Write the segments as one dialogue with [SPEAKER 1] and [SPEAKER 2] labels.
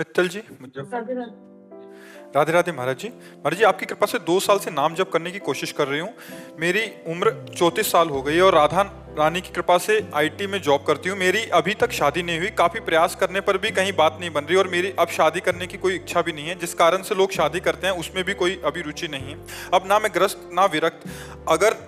[SPEAKER 1] मित्तल जी, राधे राधे महाराज जी। महाराज जी, आपकी कृपा से 2 साल से नाम जप करने की कोशिश कर रही हूँ। मेरी उम्र 34 साल हो गई है और राधा रानी की कृपा से आईटी में जॉब करती हूँ। मेरी अभी तक शादी नहीं हुई, काफी प्रयास करने पर भी कहीं बात नहीं बन रही और मेरी अब शादी करने की कोई इच्छा भी नहीं है। जिस कारण से लोग शादी करते हैं उसमें भी कोई अभी रुचि नहीं है। अब ना मैं ग्रस्त ना विरक्त, अगर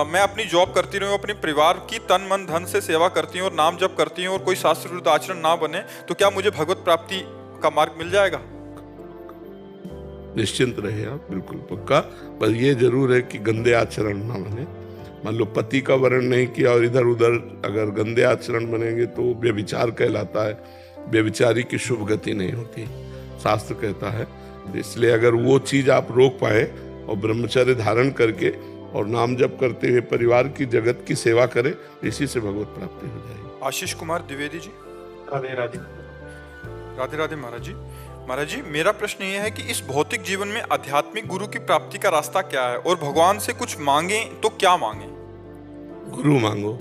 [SPEAKER 1] मैं अपनी जॉब करती रहूँ, अपने परिवार की तन मन धन से सेवा करती हूँ और नाम जप करती हूँ और कोई शास्त्र विरुद्ध आचरण ना बने, तो क्या मुझे भगवत प्राप्ति का मार्ग मिल जाएगा?
[SPEAKER 2] निश्चिंत रहे आप, बिल्कुल पक्का। पर ये जरूर है कि गंदे आचरण ना बने। मान लो पति का वर्ण नहीं किया और इधर उधर अगर गंदे आचरण बनेंगे तो व्यभिचार कहलाता है। व्यभिचारी की शुभ गति नहीं होती, शास्त्र कहता है। इसलिए अगर वो चीज आप रोक पाए और ब्रह्मचर्य धारण करके और नाम जप करते हुए परिवार की जगत की सेवा करें, इसी से भगवत प्राप्ति हो जाएगी।
[SPEAKER 1] आशीष कुमार द्विवेदी जी।
[SPEAKER 3] राधे राधे।
[SPEAKER 1] राधे राधे महाराज जी। महाराज जी, मेरा प्रश्न ये है कि इस भौतिक जीवन में आध्यात्मिक गुरु की प्राप्ति का रास्ता क्या है, और भगवान से कुछ मांगे तो क्या मांगे?
[SPEAKER 2] गुरु मांगो।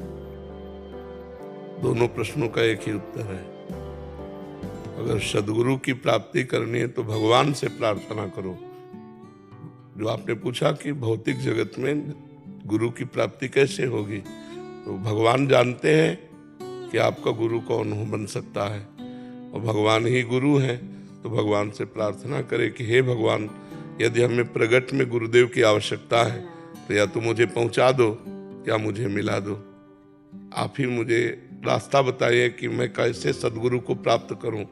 [SPEAKER 2] दोनों प्रश्नों का एक ही उत्तर है। अगर सदगुरु की प्राप्ति करनी है तो भगवान से प्रार्थना करो। जो आपने पूछा कि भौतिक जगत में गुरु की प्राप्ति कैसे होगी, तो भगवान जानते हैं कि आपका गुरु कौन हो बन सकता है, और भगवान ही गुरु हैं। तो भगवान से प्रार्थना करें कि हे भगवान, यदि हमें प्रगट में गुरुदेव की आवश्यकता है तो या तो मुझे पहुंचा दो या मुझे मिला दो। आप ही मुझे रास्ता बताइए कि मैं कैसे सदगुरु को प्राप्त करूं,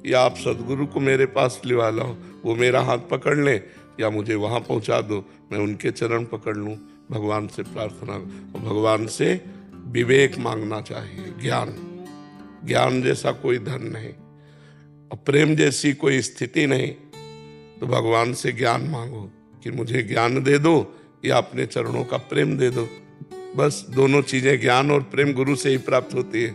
[SPEAKER 2] या आप सदगुरु को मेरे पास लिवा लाओ, वो मेरा हाथ पकड़ लें, या मुझे वहां पहुंचा दो, मैं उनके चरण पकड़ लूं। भगवान से प्रार्थना, और भगवान से विवेक मांगना चाहिए, ज्ञान। ज्ञान जैसा कोई धन नहीं और प्रेम जैसी कोई स्थिति नहीं। तो भगवान से ज्ञान मांगो कि मुझे ज्ञान दे दो या अपने चरणों का प्रेम दे दो। बस दोनों चीजें, ज्ञान और प्रेम, गुरु से ही प्राप्त होती है।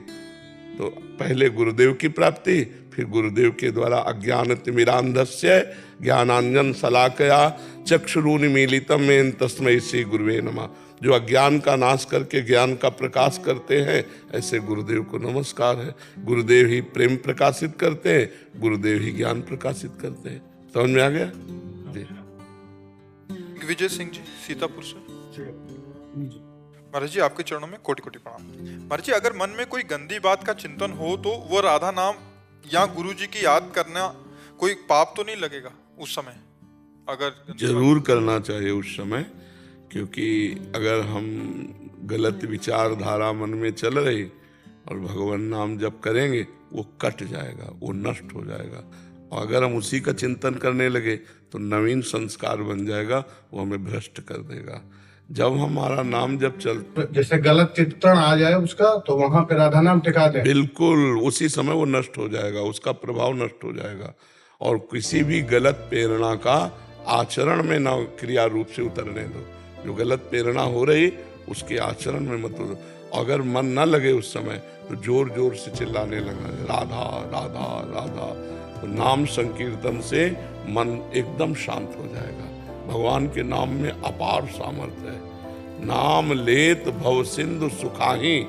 [SPEAKER 2] तो पहले गुरुदेव की प्राप्ति, फिर गुरुदेव के द्वारा अज्ञान तिमिरांधस्य ज्ञानांजन शलाकया चक्षुरुन्मीलितम येन तस्मै श्री गुरुवे नमः। जो अज्ञान का नाश करके ज्ञान का प्रकाश करते हैं, ऐसे गुरुदेव को नमस्कार है। गुरुदेव ही प्रेम प्रकाशित करते हैं, गुरुदेव ही ज्ञान प्रकाशित करते हैं। समझ में आ गया जी?
[SPEAKER 1] विजय सिंह जी, सीतापुर से। महाराज जी, आपके चरणों में कोटि कोटि प्रणाम। महाराज जी, अगर मन में कोई गंदी बात का चिंतन हो तो वो राधा नाम या गुरु जी की याद करना, कोई पाप तो नहीं लगेगा उस समय? अगर
[SPEAKER 2] जरूर करना चाहिए उस समय, क्योंकि अगर हम गलत विचारधारा मन में चल रही और भगवान नाम जप करेंगे, वो कट जाएगा, वो नष्ट हो जाएगा। और अगर हम उसी का चिंतन करने लगे तो नवीन संस्कार बन जाएगा, वो हमें भ्रष्ट कर देगा। जब हमारा नाम जब चलता,
[SPEAKER 3] जैसे गलत चित्रण आ जाए उसका, तो वहां पे राधा नाम टिका दे,
[SPEAKER 2] बिल्कुल उसी समय वो नष्ट हो जाएगा, उसका प्रभाव नष्ट हो जाएगा। और किसी भी गलत प्रेरणा का आचरण में न क्रिया रूप से उतरने दो। जो गलत प्रेरणा हो रही उसके आचरण में मत हो। अगर मन न लगे उस समय तो जोर जोर से चिल्लाने लगा राधा राधा राधा, तो नाम संकीर्तन से मन एकदम शांत हो जाएगा। भगवान के नाम में अपार सामर्थ्य है। नाम लेत भव सिंधु सुखाही,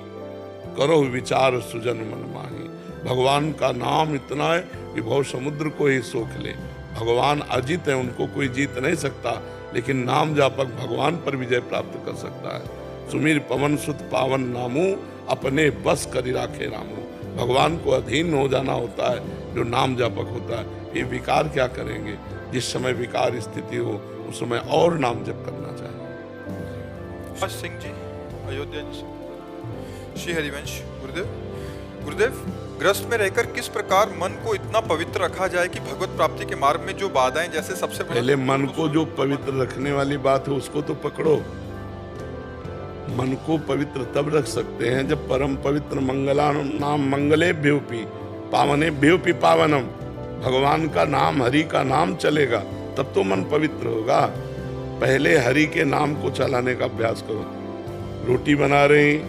[SPEAKER 2] करो विचार सुजन मन माही। भगवान का नाम इतना है कि भव समुद्र को ही सोख ले। भगवान अजित है, उनको कोई जीत नहीं सकता, लेकिन नाम जापक भगवान पर विजय प्राप्त कर सकता है। सुमीर पवन सुत पावन नामू, अपने बस करी राखे रामू। भगवान को अधीन हो जाना होता है जो नाम जापक होता है। ये विकार क्या करेंगे? जिस समय विकार स्थिति हो उस समय और नाम जप करना चाहिए।
[SPEAKER 1] सिंह जी, अयोध्या जी से। श्री हरिवंश। गुरुदेव, ग्रस्त में रहकर किस प्रकार मन को इतना पवित्र रखा जाए कि भगवत प्राप्ति के मार्ग में जो बाधाएं, जैसे सबसे
[SPEAKER 2] पहले मन को जो पवित्र रखने वाली बात है उसको तो पकड़ो। मन को पवित्र तब रख सकते हैं जब परम पवित्र मंगला नाम मंगले भ्योपी पावने भ्योपी पावनम, भगवान का नाम, हरि का नाम चलेगा, तब तो मन पवित्र होगा। पहले हरि के नाम को चलाने का अभ्यास करो। रोटी बना रहे हैं,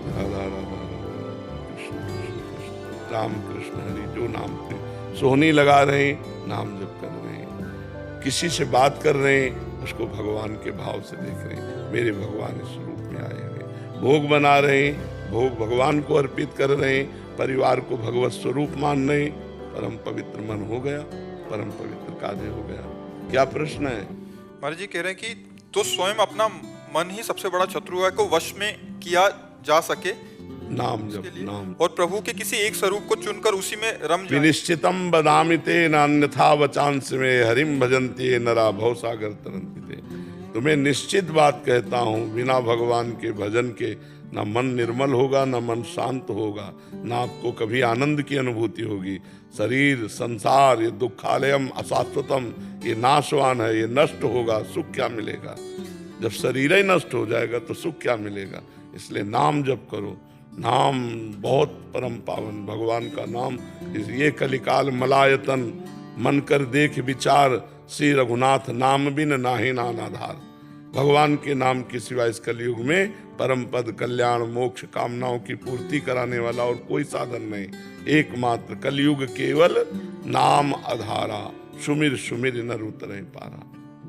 [SPEAKER 2] राधा राधा कृष्ण कृष्ण राम कृष्ण हरि, जो नाम पे सोहनी लगा रहे हैं, नाम जप कर रहे हैं। किसी से बात कर रहे हैं, उसको भगवान के भाव से देख रहे हैं, मेरे भगवान इस रूप में आए हैं। भोग बना रहे हैं, भोग भगवान को अर्पित कर रहे हैं, परिवार को भगवत स्वरूप मान रहे हैं, परम पवित्र मन हो गया, परम पवित्र कार्य हो गया। क्या प्रश्न है?
[SPEAKER 1] महाराज जी कह रहे हैं कि तो स्वयं अपना मन ही सबसे बड़ा शत्रु है को वश में किया जा सके
[SPEAKER 2] नाम जप,
[SPEAKER 1] के लिए,
[SPEAKER 2] नाम।
[SPEAKER 1] और प्रभु के किसी एक स्वरूप को चुनकर उसी में रम जाए।
[SPEAKER 2] विनिश्चितम बदामि ते न अन्यथा वचांस में हरिम भजन्ति ये नरा भवसागर तरन्ति ते। तुम्हें निश्चित बात कहता हूँ, बिना भगवान के भजन के ना मन निर्मल होगा, ना मन शांत होगा, ना आपको कभी आनंद की अनुभूति होगी। शरीर, संसार, ये दुखालयम अशाश्वतम, ये नाशवान है, ये नष्ट होगा, सुख क्या मिलेगा? जब शरीर ही नष्ट हो जाएगा तो सुख क्या मिलेगा? इसलिए नाम जप करो। नाम बहुत परम पावन, भगवान का नाम। ये कलिकाल मलायतन, मन कर देख विचार, श्री रघुनाथ नाम बिन नाहि नान आधार। भगवान के नाम के सिवा इस कलयुग में परम पद, कल्याण, मोक्ष, कामनाओं की पूर्ति कराने वाला और कोई साधन नहीं। एकमात्र कलयुग केवल नाम आधारा, सुमिर सुमिर नर उतरे पारा।